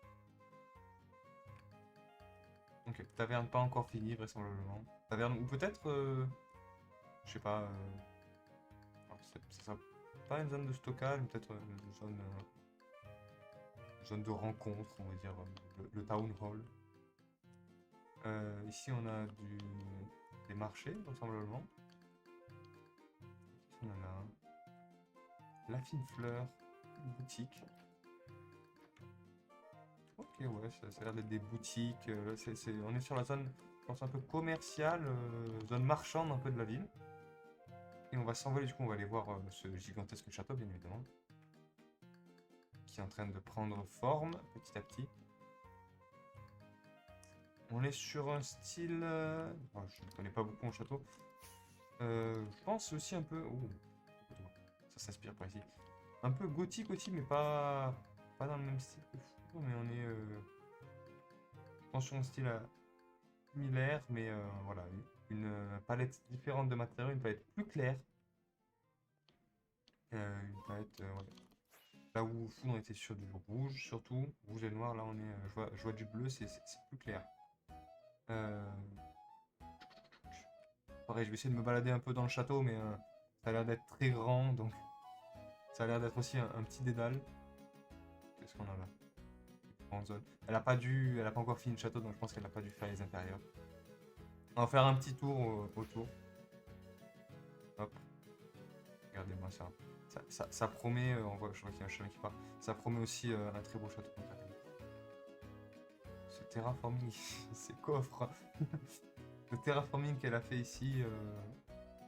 Ok, taverne pas encore finie vraisemblablement. Taverne ou peut-être, je sais pas, ça sera pas une zone de stockage, mais peut-être une zone de rencontre, on va dire, le town hall. Ici on a des marchés vraisemblablement. Qu'est-ce qu'on a là? La fine fleur, une boutique. Ok, ouais, ça a l'air d'être des boutiques. On est sur la zone, je pense, un peu commerciale, zone marchande un peu de la ville. Et on va s'envoler, du coup, on va aller voir ce gigantesque château, bien évidemment. Qui est en train de prendre forme, petit à petit. On est sur un style... je ne connais pas beaucoup en château. Je pense aussi un peu... Oh, ça s'inspire par ici. Un peu gothique aussi, mais pas dans le même style que fou. Mais on est... je pense sur un style similaire, mais voilà. Une palette différente de matériaux, une palette plus claire. Une palette... ouais. Là où fou, on était sur du rouge, surtout. Rouge et noir, là on est... je vois du bleu, c'est plus clair. Pareil, je vais essayer de me balader un peu dans le château, mais ça a l'air d'être très grand, donc ça a l'air d'être aussi un petit dédale. Qu'est-ce qu'on a là? Grande zone. Elle a pas encore fini le château, donc je pense qu'elle n'a pas dû faire les intérieurs. On va faire un petit tour autour. Hop. Regardez-moi ça. Ça promet, je vois qu'il y a un chemin qui part. Ça promet aussi un très beau château. Ce terraforming, ces coffres. Le terraforming qu'elle a fait ici,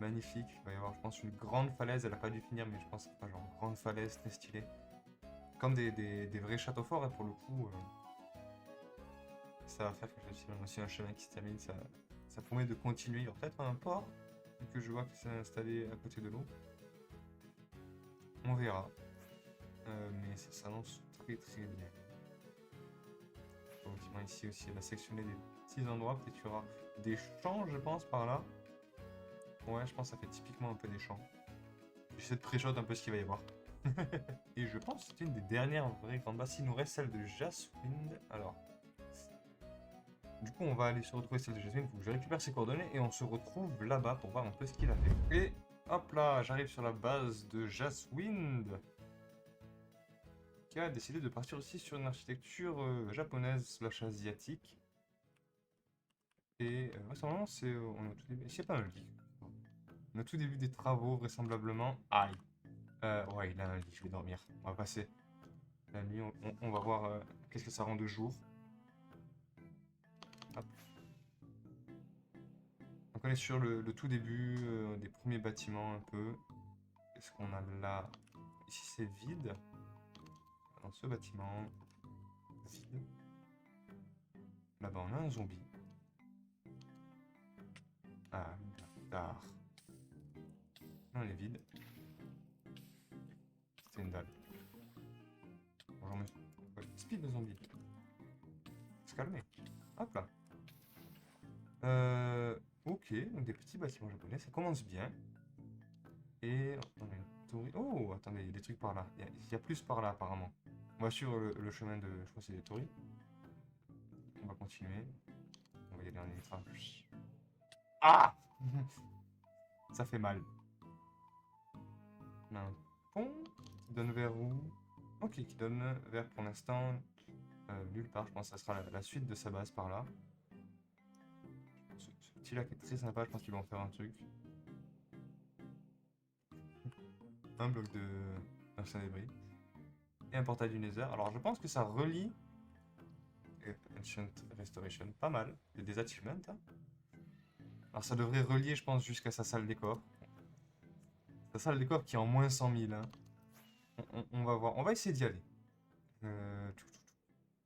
magnifique. Il va y avoir, je pense, une grande falaise. Elle a pas dû finir, mais je pense que genre une grande falaise très stylée. Comme des vrais châteaux forts, et pour le coup, ça va faire que j'ai aussi un chemin qui se termine. Ça promet de continuer. Il y aura peut-être un port, vu que je vois que c'est installé à côté de l'eau. On verra. Mais ça s'annonce très très bien. Effectivement, ici aussi, elle a sectionné des petits endroits. Peut-être qu'il y aura des champs, je pense, par là. Ouais, je pense que ça fait typiquement un peu des champs. J'essaie de pré-shot un peu ce qu'il va y avoir. Et je pense que c'était une des dernières vraies grandes bases. Il nous reste celle de Jaswind. Alors, du coup, on va aller se retrouver celle de Jaswind. Il faut que je récupère ses coordonnées et on se retrouve là-bas pour voir un peu ce qu'il a fait. Et hop là, j'arrive sur la base de Jaswind, qui a décidé de partir aussi sur une architecture japonaise slash asiatique. Et vraisemblablement, on est au tout début. Est-ce qu'il n'y a pas un lit? On est au tout début des travaux, vraisemblablement. Aïe. Ouais, il a un lit, je vais dormir. On va passer la nuit, on va voir qu'est-ce que ça rend de jour. Hop. Donc on est sur le tout début des premiers bâtiments un peu. Qu'est-ce qu'on a là? Ici, c'est vide. Dans ce bâtiment, vide. Là-bas, on a un zombie. Ah, tard. Non, elle est vide. C'était une dalle. Bonjour, monsieur. Ouais, speed de zombie. Se calmer. Hop là. Ok, donc des petits bâtiments japonais, ça commence bien. Et on a une tour. Oh, attendez, il y a des trucs par là. Il y a plus par là, apparemment. On va suivre le chemin de. Je crois que c'est des tories. On va continuer. On va y aller en ultra. Ah ça fait mal. On a un pont qui donne vers où? Ok, qui donne vers pour l'instant nulle part. Je pense que ça sera la suite de sa base par là. Ce petit lac est très sympa, je pense qu'ils vont en faire un truc. Un bloc de d'ancien débris. Et un portail du Nether. Alors je pense que ça relie Ancient Restoration, pas mal. Il y a des achievements. Hein. Alors ça devrait relier, je pense, jusqu'à sa salle des coffres. Sa salle des coffres qui est en moins 100 000. Hein. On va voir. On va essayer d'y aller. Vous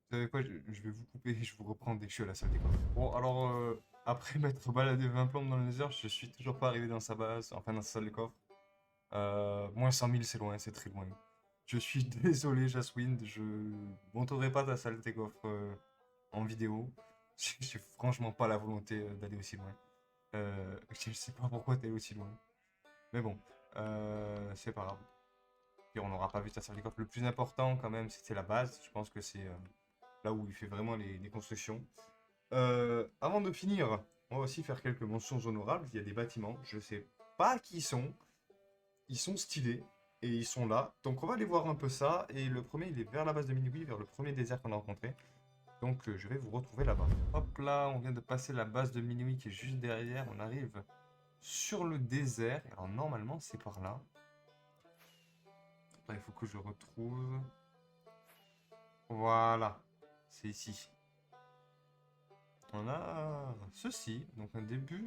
savez quoi, je vais vous couper et je vous reprends dès que je suis à la salle des coffres. Bon, alors, après m'être baladé 20 plombes dans le Nether, je suis toujours pas arrivé dans sa base, enfin dans sa salle des coffres. Moins 100 000, c'est loin, c'est très loin. Je suis désolé, Jaswind, je montrerai pas ta salle des coffres en vidéo. J'ai franchement pas la volonté d'aller aussi loin. Je sais pas pourquoi t'es aussi loin. Mais bon, c'est pas grave. Puis on n'aura pas vu ta salle des coffres. Le plus important, quand même, c'était la base. Je pense que c'est là où il fait vraiment les constructions. Avant de finir, on va aussi faire quelques mentions honorables. Il y a des bâtiments, je sais pas qui ils sont. Ils sont stylés et ils sont là. Donc on va aller voir un peu ça. Et le premier, il est vers la base de Minigui, vers le premier désert qu'on a rencontré. Donc je vais vous retrouver là-bas. Hop là, on vient de passer la base de Minigui qui est juste derrière. On arrive sur le désert. Alors normalement, c'est par là. Après, il faut que je retrouve. Voilà, c'est ici. On a ceci, donc un début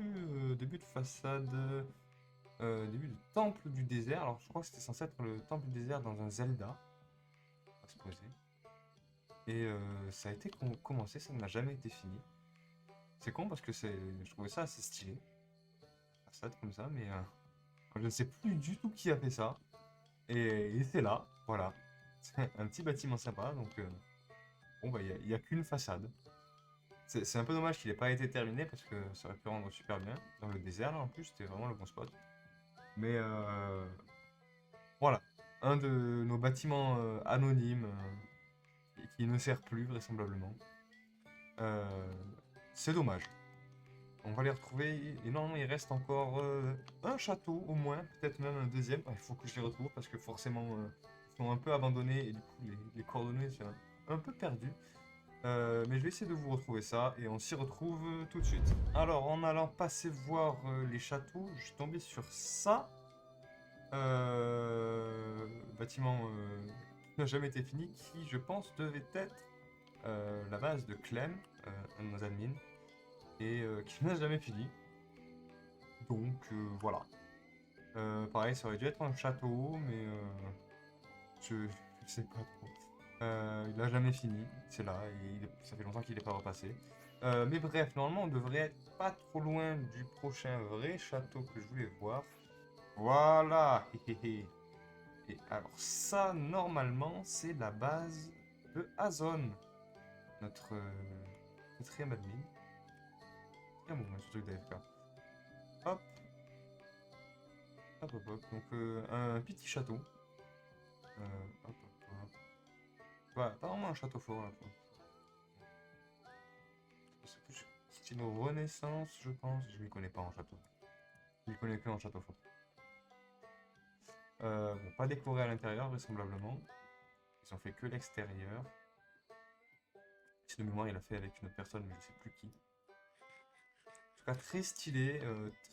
de façade, début de temple du désert. Alors je crois que c'était censé être le temple du désert dans un Zelda. On va se poser. Et ça a été commencé, ça n'a jamais été fini. C'est con parce que je trouvais ça assez stylé. Façade comme ça, mais je ne sais plus du tout qui a fait ça. Et c'est là, voilà. C'est un petit bâtiment sympa, donc bon bah il n'y a qu'une façade. C'est un peu dommage qu'il n'ait pas été terminé parce que ça aurait pu rendre super bien. Dans le désert, là, en plus, c'était vraiment le bon spot. Mais voilà, un de nos bâtiments anonymes qui ne sert plus, vraisemblablement. Euh, c'est dommage. On va les retrouver. Et normalement, il reste encore un château, au moins, peut-être même un deuxième. Il faut que je les retrouve parce que forcément, ils sont un peu abandonnés et du coup, les coordonnées sont un peu perdues. Mais je vais essayer de vous retrouver ça et on s'y retrouve tout de suite. Alors, en allant passer voir les châteaux, je suis tombé sur ça. Bâtiment qui n'a jamais été fini, qui, je pense, devait être la base de Clem, un de nos admins, et qui n'a jamais fini. Donc, voilà. Pareil, ça aurait dû être un château, mais je sais pas trop. Il n'a jamais fini, c'est là, et ça fait longtemps qu'il n'est pas repassé. Mais bref, normalement, on devrait être pas trop loin du prochain vrai château que je voulais voir. Voilà! Et alors ça, normalement, c'est la base de Azon, notre quatrième admin. Tiens, bon, ce truc d'AFK. Hop, hop, hop, hop. Donc un petit château. Hop, hop, hop. Voilà, pas vraiment un château fort là. C'est plus style Renaissance, je pense. Je m'y connais pas en château. Je m'y connais que en château fort. Bon, pas décoré à l'intérieur, vraisemblablement. Ils ont fait que l'extérieur. Si de mémoire, il a fait avec une autre personne, mais je sais plus qui. En tout cas, très stylé,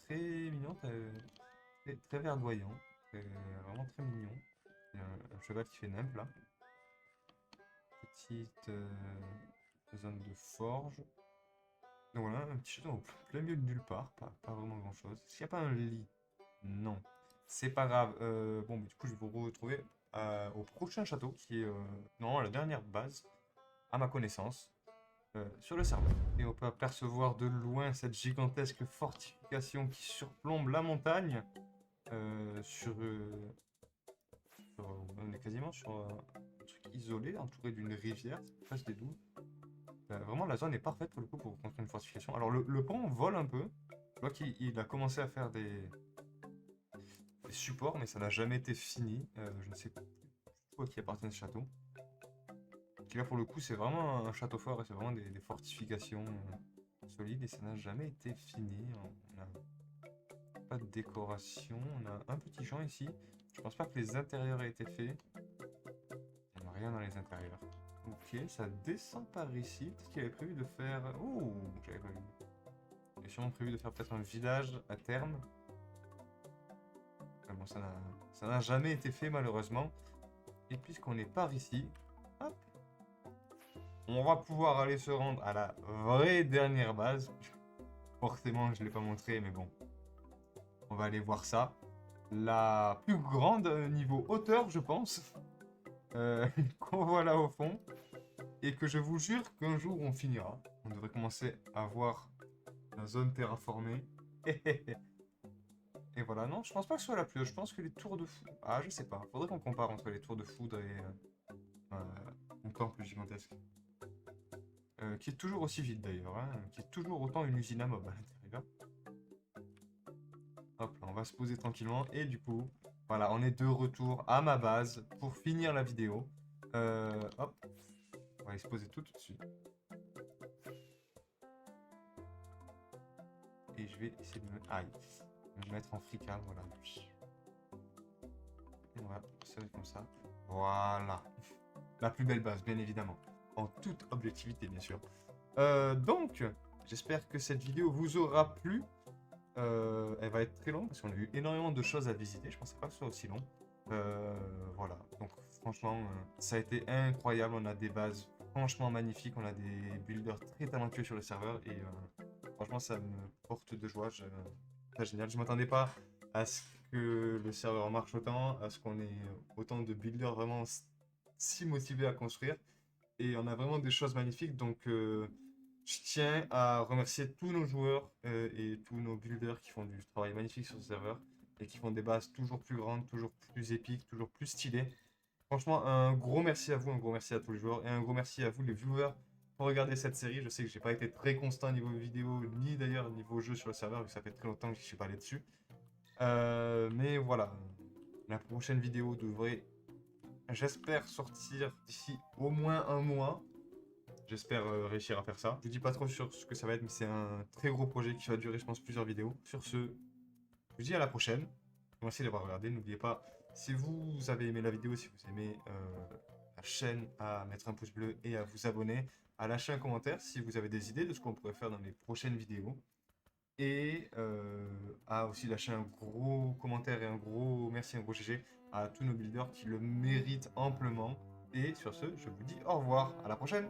très mignon, très verdoyant, vraiment très mignon. Il y a un cheval qui fait nimble là. Petite zone de forge. Donc voilà, un petit château au plein milieu de nulle part, pas vraiment grand chose. Est-ce qu'il n'y a pas un lit? Non. C'est pas grave. Bon, du coup, je vais vous retrouver au prochain château, qui est non, la dernière base, à ma connaissance, sur le serveur. Et on peut apercevoir de loin cette gigantesque fortification qui surplombe la montagne. On est quasiment sur un truc isolé, entouré d'une rivière, face des douves. Vraiment, la zone est parfaite pour le coup pour construire une fortification. Alors, le pont vole un peu. Je vois qu'il a commencé à faire des supports, mais ça n'a jamais été fini. Je ne sais pas à qui appartient ce château. Qui là, pour le coup, c'est vraiment un château fort et c'est vraiment des fortifications solides et ça n'a jamais été fini. On n'a pas de décoration. On a un petit champ ici. Je pense pas que les intérieurs aient été faits. On n'a rien dans les intérieurs. Ok, ça descend par ici. Peut-être qu'il avait prévu de faire... Oh, j'avais pas vu. Il avait sûrement prévu de faire peut-être un village à terme. Mais bon, ça n'a jamais été fait malheureusement. Et puisqu'on est par ici, hop, on va pouvoir aller se rendre à la vraie dernière base. Forcément, je ne l'ai pas montré, mais bon, on va aller voir ça. La plus grande niveau hauteur, je pense, qu'on voit là au fond. Et que je vous jure qu'un jour on finira. On devrait commencer à voir la zone terraformée. Et voilà, non, je pense pas que ce soit la plus haute. Je pense que les tours de foudre... Ah, je sais pas. Faudrait qu'on compare entre les tours de foudre et un temple gigantesque. Qui est toujours aussi vide d'ailleurs, hein, qui est toujours autant une usine à mob à l'intérieur. Hop, là, on va se poser tranquillement. Et du coup, voilà, on est de retour à ma base pour finir la vidéo. Hop, on va aller se poser tout de suite. Et je vais essayer de me mettre en fricale, voilà. Et on va se mettre comme ça. Voilà. La plus belle base, bien évidemment. En toute objectivité, bien sûr. Donc, j'espère que cette vidéo vous aura plu. Elle va être très longue parce qu'on a eu énormément de choses à visiter. Je pensais pas que ce soit aussi long. Voilà. Donc, franchement, ça a été incroyable. On a des bases franchement magnifiques. On a des builders très talentueux sur le serveur. Et franchement, ça me porte de joie. C'est génial. Je m'attendais pas à ce que le serveur marche autant, à ce qu'on ait autant de builders vraiment si motivés à construire. Et on a vraiment des choses magnifiques. Donc, je tiens à remercier tous nos joueurs et tous nos builders qui font du travail magnifique sur ce serveur et qui font des bases toujours plus grandes, toujours plus épiques, toujours plus stylées. Franchement, un gros merci à vous, un gros merci à tous les joueurs et un gros merci à vous les viewers pour regarder cette série. Je sais que j'ai pas été très constant niveau vidéo ni d'ailleurs niveau jeu sur le serveur, vu que ça fait très longtemps que je suis pas allé dessus. Mais voilà, la prochaine vidéo devrait, j'espère, sortir d'ici au moins un mois. J'espère réussir à faire ça. Je vous dis pas trop sur ce que ça va être, mais c'est un très gros projet qui va durer, je pense, plusieurs vidéos. Sur ce, je vous dis à la prochaine. Merci d'avoir regardé. N'oubliez pas, si vous avez aimé la vidéo, si vous aimez la chaîne, à mettre un pouce bleu et à vous abonner, à lâcher un commentaire si vous avez des idées de ce qu'on pourrait faire dans les prochaines vidéos. Et à aussi lâcher un gros commentaire et un gros merci, un gros GG à tous nos builders qui le méritent amplement. Et sur ce, je vous dis au revoir. À la prochaine!